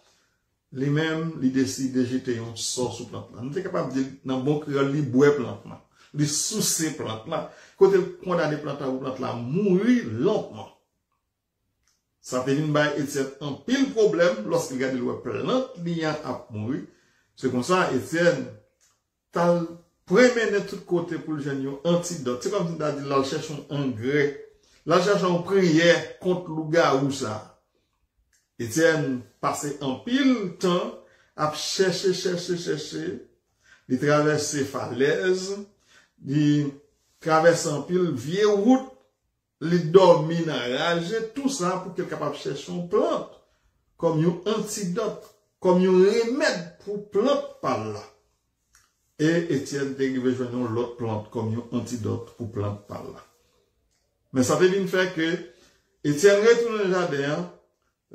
Lui-même, il décide de jeter un sort sur plante là. Nous sommes capables de dire, dans bon créole, il boit plante là. Il soucie plante là. Quand il condamne plante là, mourir lentement. Ça fait une baille Étienne un pile problème lorsqu'il regarde le plante liant à mourir. C'est comme ça, Étienne, t'as premier de tout côté pour le jeune antidote. C'est comme si tu as dit, là, cherche un engrais. Là, cherche une prière contre le loup-garou ça. Étienne passait en pile temps à chercher. il traverse falaises, il traverse en pile vieille route, il dormit dans rage, tout ça pour qu'il soit capable de chercher une plante comme un antidote, comme un remède pour plante par là. Et Étienne dérive joindre l'autre plante comme un antidote pour plante par là. Mais ça devine faire que Étienne retourne dans le jardin,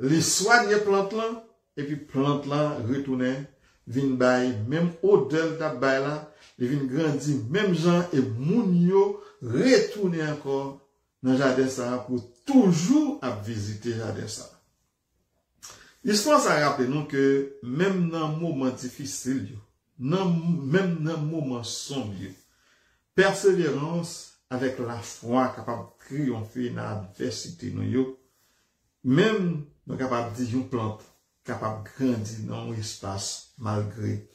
il soigne plante là, et puis plante là retourne, vin bay, même odeur ta bay là, il vient grandir, même gens et moun yo retourne encore dans le jardin ça pour toujours à visiter le jardin ça. L'histoire ça rappelle nous que même dans un moment difficile, même dans un moment sombre, persévérance avec la foi capable de triompher dans l'adversité, même nous capable de dire une plante capable de grandir dans l'espace malgré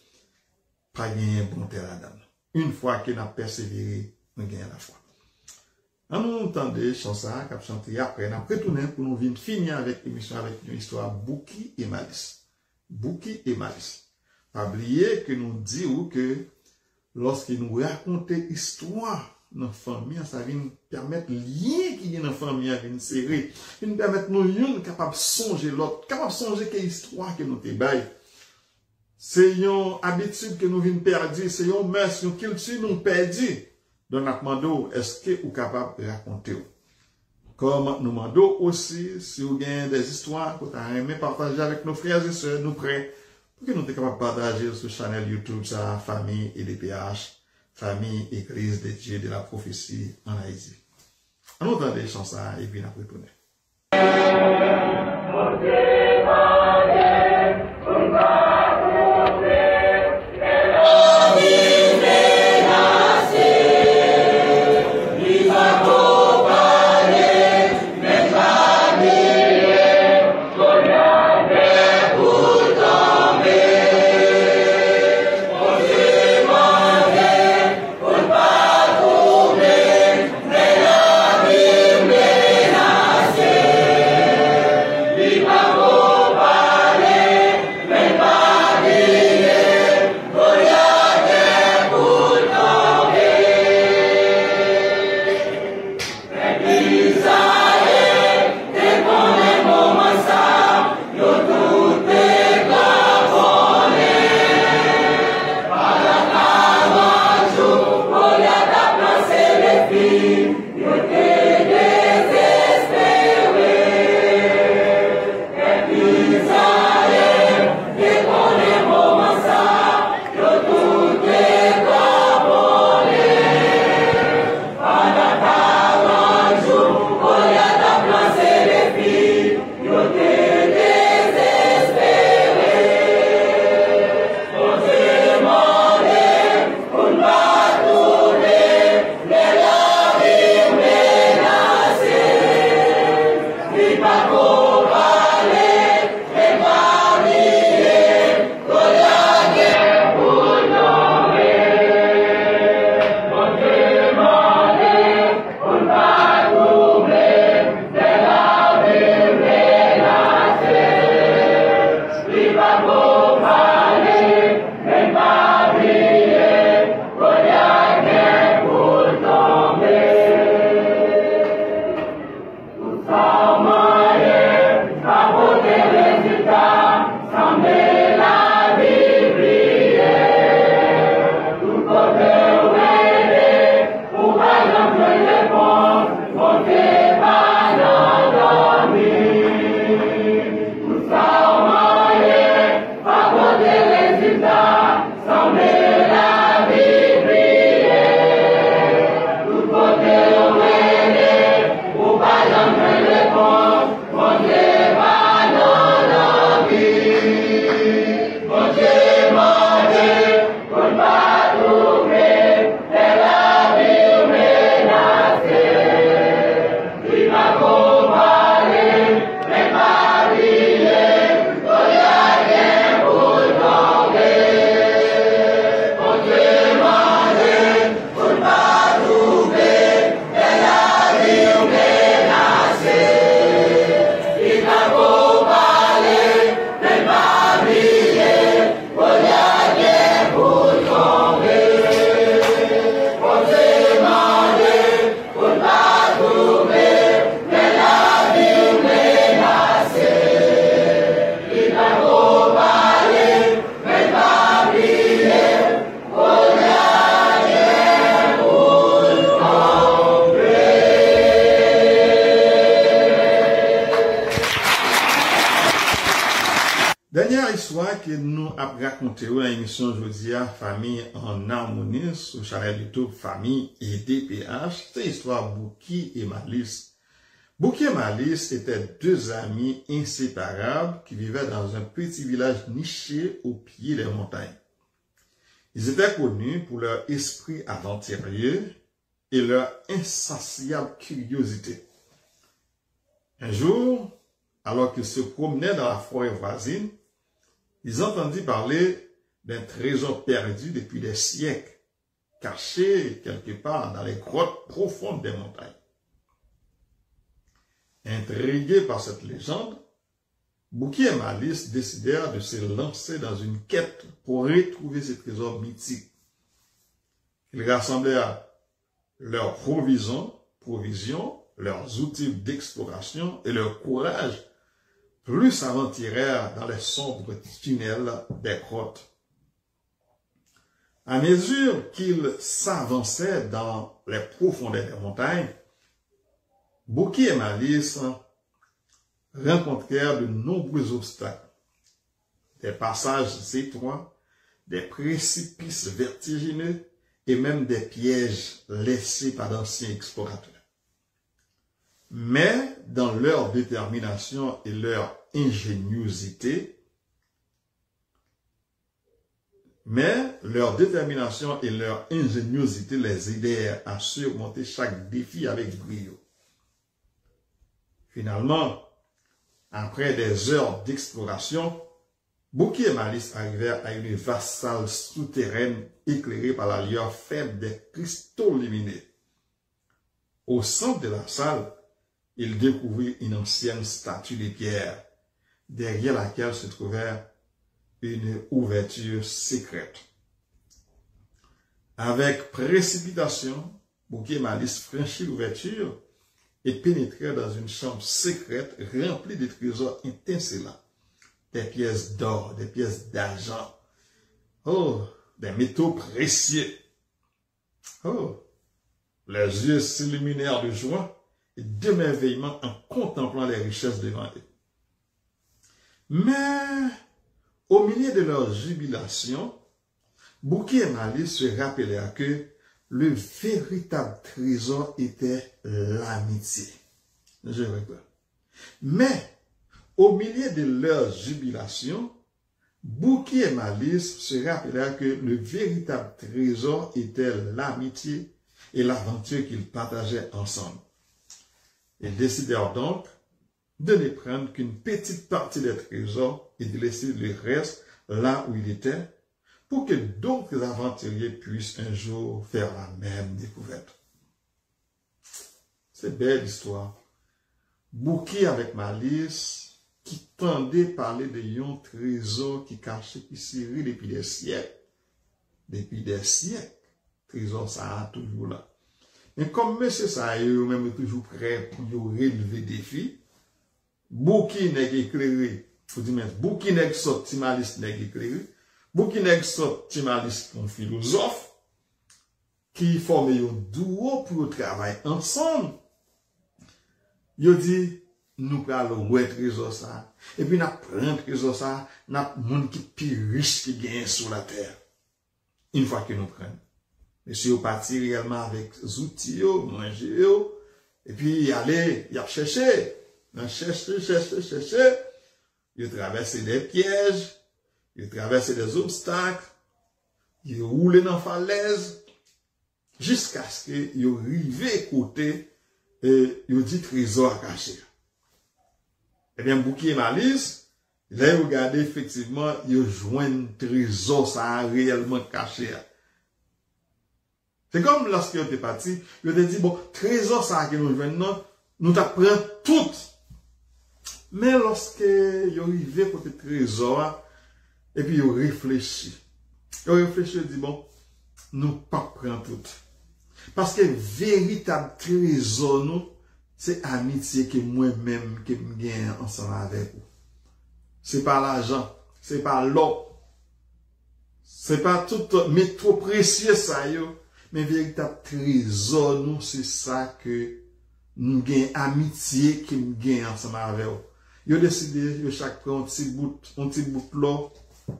pas gagner bon terrain. Une fois qu'il a persévéré, nous gagnons la foi. Nous entendons chanson qui a chanté après, nous retournons pour nous venir finir avec l'émission avec une histoire Bouki et Malice. Bouki et Malice. Pas oublier que nous disons que lorsqu'il nous raconte l'histoire dans la famille, ça vient permettre lien qui est dans la famille à venir serrer, vient permettre nous yon capable de songer l'autre, capable de songer quelle histoire que nous te bail. C'est une habitude que nous venons perdre, c'est une mœurs, une culture nous perdu. Donc, nous demandons, est-ce que vous êtes capable de raconter? Comme nous demandons aussi, si vous avez des histoires que vous avez aimé partager avec nos frères et sœurs, nous prêts, pour que nous soyons capables de partager sur la chaîne YouTube, sa famille et DPH, famille, église de Dieu de la prophétie en Haïti. On entend des chansons et puis nous retournons. Viva Dernière histoire que nous avons racontée dans l'émission aujourd'hui, Famille en harmonie, sur chaîne YouTube Famille et DPH, c'est l'histoire Bouki et Malice. Bouki et Malice étaient deux amis inséparables qui vivaient dans un petit village niché au pied des montagnes. Ils étaient connus pour leur esprit aventurieux et leur insatiable curiosité. Un jour, alors qu'ils se promenaient dans la forêt voisine, ils entendirent parler d'un trésor perdu depuis des siècles, caché quelque part dans les grottes profondes des montagnes. Intrigués par cette légende, Bouki et Malice décidèrent de se lancer dans une quête pour retrouver ces trésors mythiques. Ils rassemblèrent leurs provisions, leurs outils d'exploration et leur courage, plus s'aventurèrent dans les sombres tunnels des grottes. À mesure qu'ils s'avançaient dans les profondeurs des montagnes, Bouki et Malice rencontrèrent de nombreux obstacles, des passages étroits, des précipices vertigineux et même des pièges laissés par d'anciens explorateurs. Mais dans leur détermination et leur ingéniosité, les aidèrent à surmonter chaque défi avec brio. Finalement, après des heures d'exploration, Bouki et Malice arrivèrent à une vaste salle souterraine éclairée par la lueur faible des cristaux lumineux. Au centre de la salle, ils découvrirent une ancienne statue de pierre, derrière laquelle se trouvait une ouverture secrète. Avec précipitation, Bouki et Malice franchirent l'ouverture et pénétrèrent dans une chambre secrète remplie de trésors étincelants, des pièces d'or, des pièces d'argent, des métaux précieux. Leurs yeux s'illuminèrent de joie et d'émerveillement en contemplant les richesses devant eux. Mais, au milieu de leur jubilation, Bouki et Malice se rappelèrent que le véritable trésor était l'amitié. Je regrette. Mais, au milieu de leur jubilation, Bouki et Malice se rappelèrent que le véritable trésor était l'amitié et l'aventure qu'ils partageaient ensemble. Ils décidèrent donc de ne prendre qu'une petite partie des trésors et de laisser le reste là où il était, pour que d'autres aventuriers puissent un jour faire la même découverte. C'est belle histoire. Bouki avec Malice, qui tendait parler de yon trésor qui cachait, qui sirait depuis des siècles. Depuis des siècles, trésor ça a toujours là. Mais comme monsieur ça est même toujours prêt pour relever des défis, Bouki n'est éclairé. Faut dire même, Bouki n'est sorti, Malice n'est éclairé. Bouki n'est sorti, Malice un philosophe qui forme un duo pour travailler ensemble. Yo dit, nous prenons le trésor ça. Et puis, nous prenons le trésor ça, nous avons monde qui est plus riche qui gagne sur la terre. Une fois que nous prenons. Monsieur, vous partez réellement avec les outils, manger, et puis, allez, il a cherché. Chercher. Il traverse des pièges, il traverse des obstacles, il roule dans la falaise, jusqu'à ce qu'il arrive côté, et il dit trésor à cacher. Eh bien, Bouki et Malice, là, vous regardez effectivement, il joint un trésor, ça a réellement caché. C'est comme lorsque vous êtes parti, vous avez dit, bon, trésor, ça a que nous joignons, nous t'apprenons tout. Mais lorsque vous arrivez côté trésor, et puis vous réfléchissez, vous dit, bon, nous pas prendre tout. Parce que véritable trésor, nous, c'est amitié que moi-même, que je gagne ensemble avec vous. C'est pas l'argent, c'est pas l'or, c'est pas tout, mais trop précieux ça, yo. Mais véritable trésor, nous, c'est ça que nous gagnons amitié que nous gagnons ensemble avec vous. Ils ont décidé, ils chaque prend un petit bout l'or,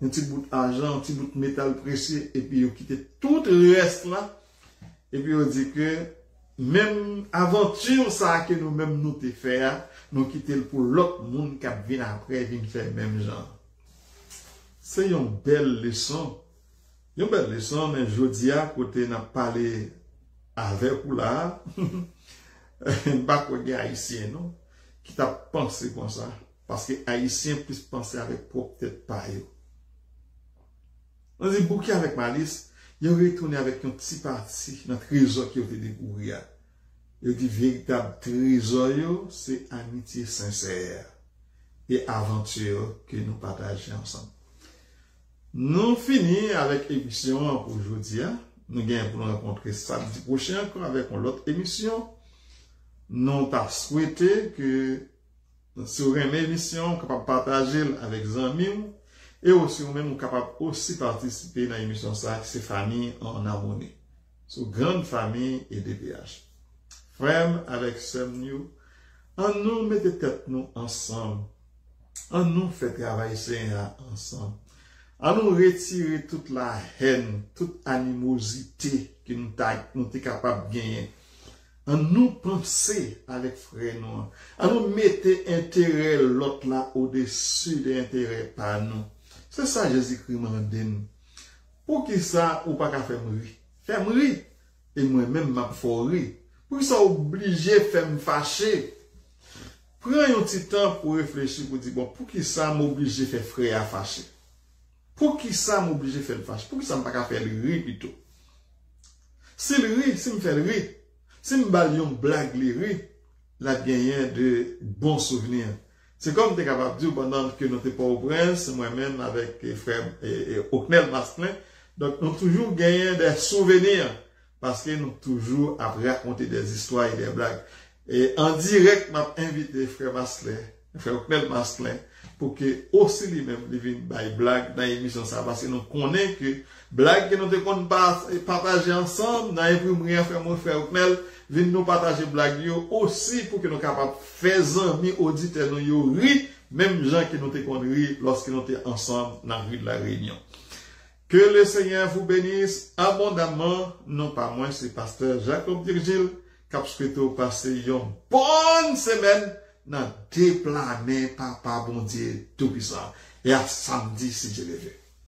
un petit bout d'argent, un petit bout de métal précieux, et puis ils ont quitté tout le reste là. Et puis ils ont dit que même aventure ça que nous-mêmes nous te faire, nous quitter pour l'autre monde qui vient après, vient faire le même genre. C'est une belle leçon. Une belle leçon, mais je dis à côté, n'a parlé avec ou là, pas quoi haïtien, non? Qui t'a pensé comme ça? Parce que haïtien puisse penser avec propre tête pas yo. On dit bouquet avec malice, il retourné avec un petit parti, notre trésor qui a été découvert. Il dit véritable trésor, c'est amitié sincère et aventure que nous partageons ensemble. Nous finissons avec l'émission pour aujourd'hui. Nous allons nous rencontrer samedi prochain encore avec une autre émission. Nous avons souhaité que sur une émission, capable de partager avec les amis et aussi nous capable aussi participer dans l'émission ça, c'est famille en harmonie. Sur grande famille et DPH. Frère avec Semniou, en nous mettez tête nous ensemble. En nous fait travailler Seigneur ensemble. En nous retirer toute la haine, toute animosité que nous sommes capables de gagner. En nous penser avec frère nous. En nous mettre intérêt l'autre là au-dessus de l'intérêt par nous. C'est ça Jésus-Christ m'a dit. Pour qui ça ou pas qu'à faire rire? Faire rire. Et moi-même m'a fait rire. Pour qui ça obligé de faire me fâcher? Prends un petit temps pour réfléchir, pour dire, bon, pour qui ça m'oblige de faire frère à fâcher? Pour qui ça m'oblige de faire le fâcher? Pour qui ça m'a pas faire le rire plutôt? Si le rire, si me fait le rire, si me balion blague le rire, la gagné de bons souvenirs. C'est comme tu es capable de dire pendant que nous n'étions pas au prince, moi-même avec frère Ocnel Masselin, donc nous toujours gagné des souvenirs parce que nous toujours après raconter des histoires et des blagues. Et en direct, m'a invité frère Masselin, frère Ocnel Masselin, pour que aussi lui-même vienne by blague dans l'émission ça parce que nous connaissons que blague que nous devons partager ensemble dans l'imprimerie frère mon frère Ocnel vienne nous partager blague yo aussi pour que nous capables faire amis auditeurs nous yo ri même gens qui nous te rire lorsque nous étions ensemble dans la rue de la Réunion. Que le Seigneur vous bénisse abondamment, non pas moi, c'est pasteur Jacob Virgile qui a souhaité passer une bonne semaine dans déplané papa bon Dieu tout puissant et à samedi si je le veux.